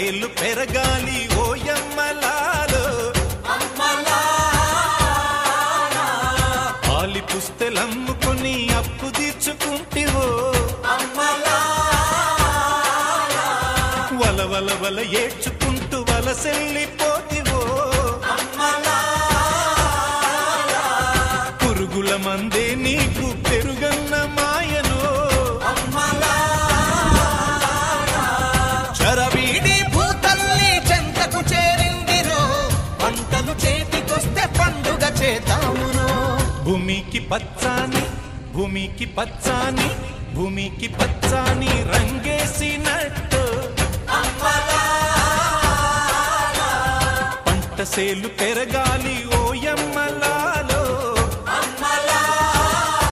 సేలు పెరగాలి ఓయమ్మలాలో ఆలి పుస్తెలమ్ముకొని అప్పు తీర్చుకుంటివో వల వల వల ఏడ్చుకుంటూ వలసెల్లిపోతివో పురుగుల మందే నీకు పెరుగన్న మాయను చరవీడి భూతల్లి చెంతకు చేరిందిరో పంటలు చేతికొస్తే పండుగ చేతామురో భూమికి పచ్చాని భూమికి పచ్చాని భూమికి పచ్చాని రంగేసినట్టు పంట సేలు పెరగాలి